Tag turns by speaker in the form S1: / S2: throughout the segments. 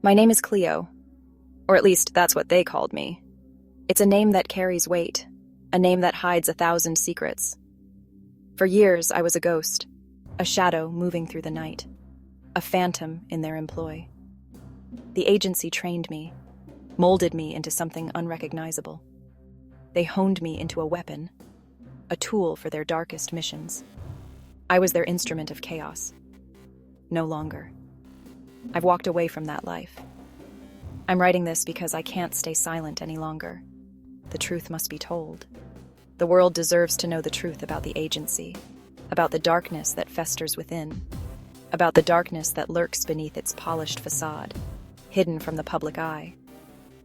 S1: My name is Cleo, or at least that's what they called me. It's a name that carries weight, a name that hides 1,000 secrets. For years, I was a ghost, a shadow moving through the night, a phantom in their employ. The agency trained me, molded me into something unrecognizable. They honed me into a weapon, a tool for their darkest missions. I was their instrument of chaos. No longer. I've walked away from that life. I'm writing this because I can't stay silent any longer. The truth must be told. The world deserves to know the truth about the agency, about the darkness that festers within, about the darkness that lurks beneath its polished facade, hidden from the public eye,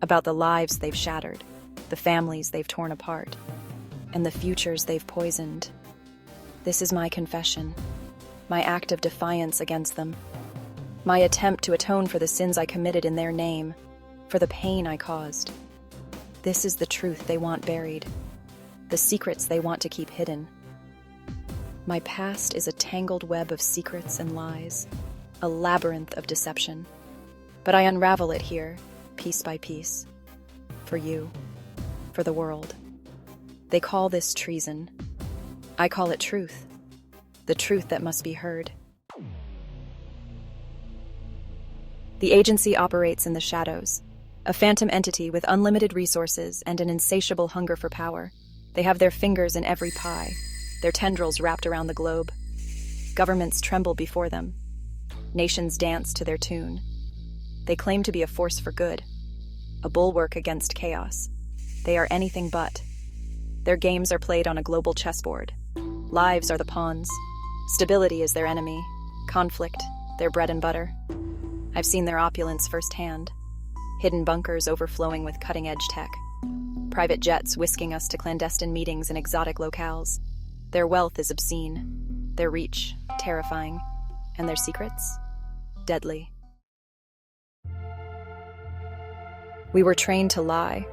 S1: about the lives they've shattered, the families they've torn apart, and the futures they've poisoned. This is my confession, my act of defiance against them, my attempt to atone for the sins I committed in their name, for the pain I caused. This is the truth they want buried, the secrets they want to keep hidden. My past is a tangled web of secrets and lies, a labyrinth of deception. But I unravel it here, piece by piece, for you, for the world. They call this treason. I call it truth, the truth that must be heard. The agency operates in the shadows, a phantom entity with unlimited resources and an insatiable hunger for power. They have their fingers in every pie, their tendrils wrapped around the globe. Governments tremble before them. Nations dance to their tune. They claim to be a force for good, a bulwark against chaos. They are anything but. Their games are played on a global chessboard. Lives are the pawns. Stability is their enemy. Conflict, their bread and butter. I've seen their opulence firsthand. Hidden bunkers overflowing with cutting-edge tech. Private jets whisking us to clandestine meetings in exotic locales. Their wealth is obscene. Their reach, terrifying. And their secrets? Deadly. We were trained to lie,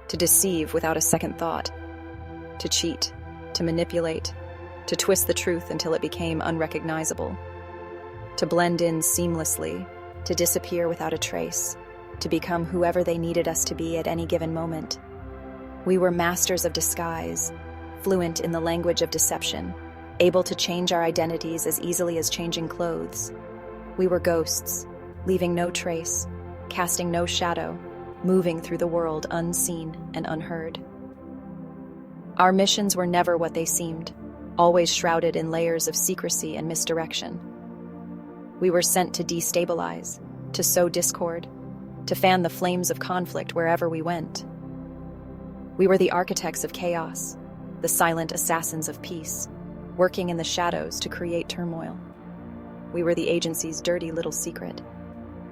S1: to deceive without a second thought, to cheat, to manipulate, to twist the truth until it became unrecognizable, to blend in seamlessly, to disappear without a trace, to become whoever they needed us to be at any given moment. We were masters of disguise, fluent in the language of deception, able to change our identities as easily as changing clothes. We were ghosts, leaving no trace, casting no shadow, moving through the world unseen and unheard. Our missions were never what they seemed, always shrouded in layers of secrecy and misdirection. We were sent to destabilize, to sow discord, to fan the flames of conflict wherever we went. We were the architects of chaos, the silent assassins of peace, working in the shadows to create turmoil. We were the agency's dirty little secret,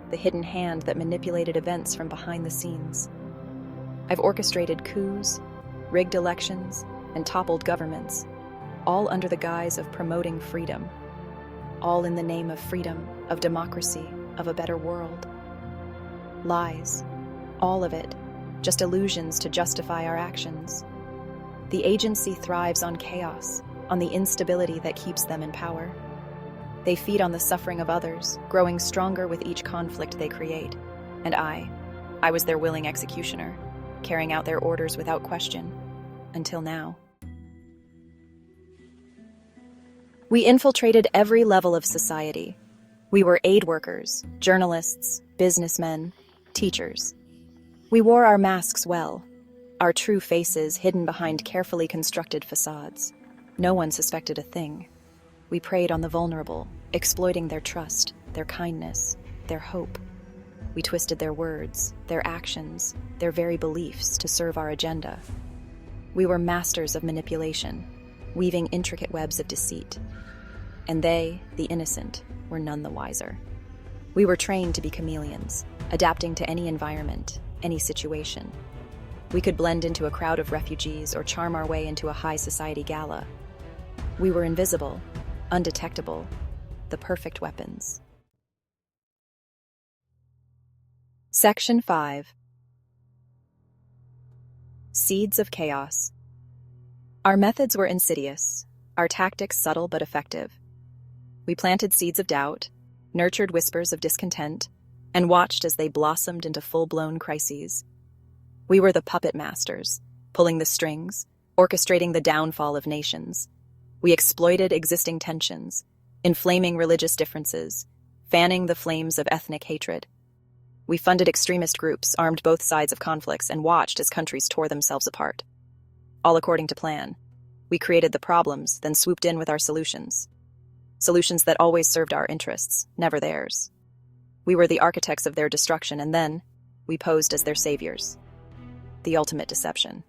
S1: the hidden hand that manipulated events from behind the scenes. I've orchestrated coups, rigged elections, and toppled governments, all under the guise of promoting freedom, all in the name of freedom, of democracy, of a better world. Lies, all of it, just illusions to justify our actions. The agency thrives on chaos, on the instability that keeps them in power. They feed on the suffering of others, growing stronger with each conflict they create. And I was their willing executioner, carrying out their orders without question, until now. We infiltrated every level of society. We were aid workers, journalists, businessmen, teachers. We wore our masks well, our true faces hidden behind carefully constructed facades. No one suspected a thing. We preyed on the vulnerable, exploiting their trust, their kindness, their hope. We twisted their words, their actions, their very beliefs to serve our agenda. We were masters of manipulation, weaving intricate webs of deceit. And they, the innocent, were none the wiser. We were trained to be chameleons, adapting to any environment, any situation. We could blend into a crowd of refugees or charm our way into a high society gala. We were invisible, undetectable, the perfect weapons. Section 5. Seeds of Chaos. Our methods were insidious, our tactics subtle but effective. We planted seeds of doubt, nurtured whispers of discontent, and watched as they blossomed into full-blown crises. We were the puppet masters, pulling the strings, orchestrating the downfall of nations. We exploited existing tensions, inflaming religious differences, fanning the flames of ethnic hatred. We funded extremist groups, armed both sides of conflicts, and watched as countries tore themselves apart. All according to plan. We created the problems, then swooped in with our solutions. Solutions that always served our interests, never theirs. We were the architects of their destruction, and then we posed as their saviors. The ultimate deception.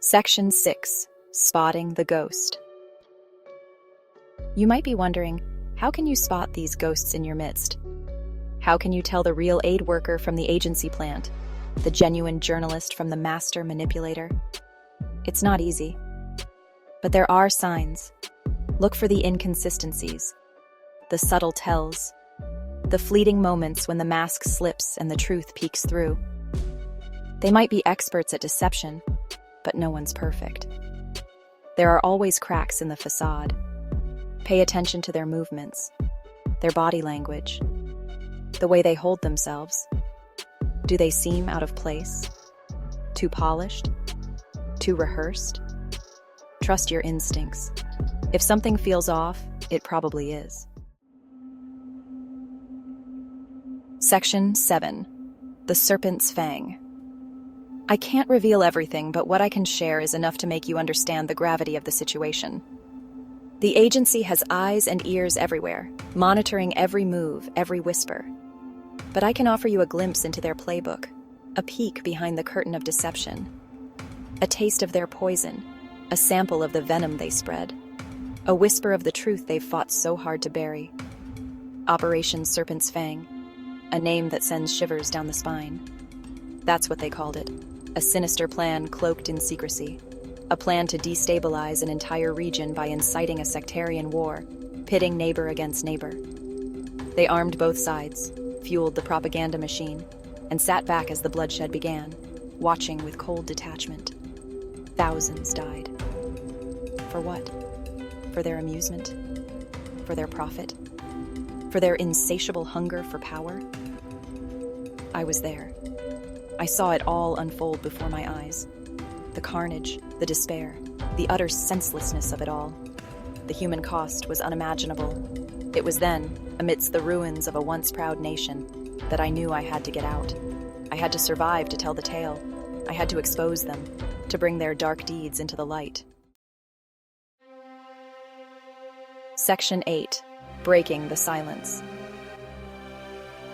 S1: Section 6. Spotting the Ghost. You might be wondering, how can you spot these ghosts in your midst? How can you tell the real aid worker from the agency plant, the genuine journalist from the master manipulator? It's not easy. But there are signs. Look for the inconsistencies, the subtle tells, the fleeting moments when the mask slips and the truth peeks through. They might be experts at deception, but no one's perfect. There are always cracks in the facade. Pay attention to their movements, their body language, the way they hold themselves. Do they seem out of place? Too polished? Too rehearsed? Trust your instincts. If something feels off, it probably is. Section 7. The Serpent's Fang. I can't reveal everything, but what I can share is enough to make you understand the gravity of the situation. The agency has eyes and ears everywhere, monitoring every move, every whisper. But I can offer you a glimpse into their playbook, a peek behind the curtain of deception, a taste of their poison, a sample of the venom they spread, a whisper of the truth they've fought so hard to bury. Operation Serpent's Fang, a name that sends shivers down the spine. That's what they called it, a sinister plan cloaked in secrecy. A plan to destabilize an entire region by inciting a sectarian war, pitting neighbor against neighbor. They armed both sides, fueled the propaganda machine, and sat back as the bloodshed began, watching with cold detachment. Thousands died. For what? For their amusement? For their profit? For their insatiable hunger for power? I was there. I saw it all unfold before my eyes. The carnage, the despair, the utter senselessness of it all. The human cost was unimaginable. It was then, amidst the ruins of a once proud nation, that I knew I had to get out. I had to survive to tell the tale. I had to expose them, to bring their dark deeds into the light. Section 8. Breaking the silence.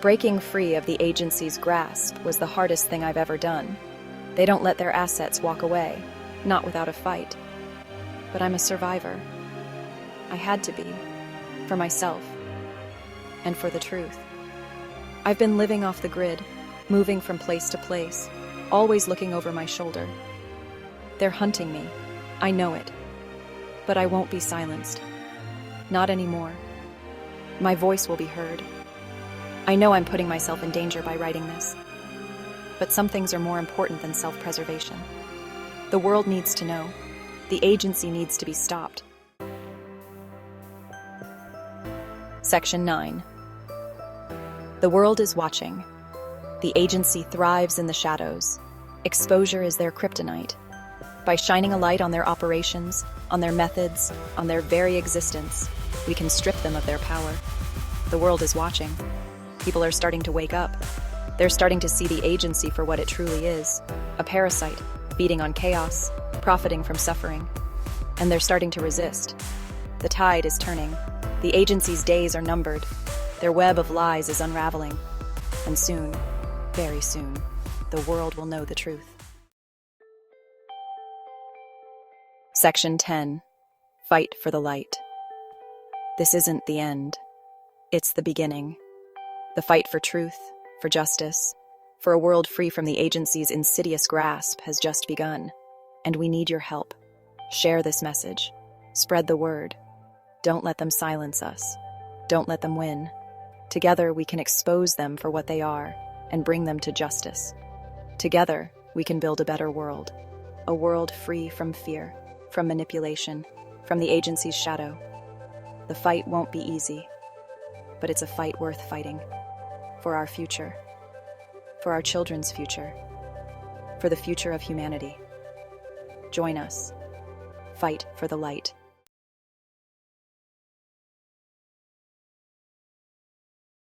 S1: Breaking free of the agency's grasp was the hardest thing I've ever done. They don't let their assets walk away, not without a fight. But I'm a survivor. I had to be, for myself, and for the truth. I've been living off the grid, moving from place to place, always looking over my shoulder. They're hunting me, I know it, but I won't be silenced. Not anymore. My voice will be heard. I know I'm putting myself in danger by writing this. But some things are more important than self-preservation. The world needs to know. The agency needs to be stopped. Section 9. The world is watching. The agency thrives in the shadows. Exposure is their kryptonite. By shining a light on their operations, on their methods, on their very existence, we can strip them of their power. The world is watching. People are starting to wake up. They're starting to see the agency for what it truly is, a parasite, feeding on chaos, profiting from suffering. And they're starting to resist. The tide is turning. The agency's days are numbered. Their web of lies is unraveling. And soon, very soon, the world will know the truth. Section 10. Fight for the light. This isn't the end. It's the beginning. The fight for truth, for justice, for a world free from the agency's insidious grasp has just begun, and we need your help. Share this message. Spread the word. Don't let them silence us. Don't let them win. Together we can expose them for what they are and bring them to justice. Together we can build a better world, a world free from fear, from manipulation, from the agency's shadow. The fight won't be easy. but it's a fight worth fighting. For our future. For our children's future. For the future of humanity. Join us. Fight for the light.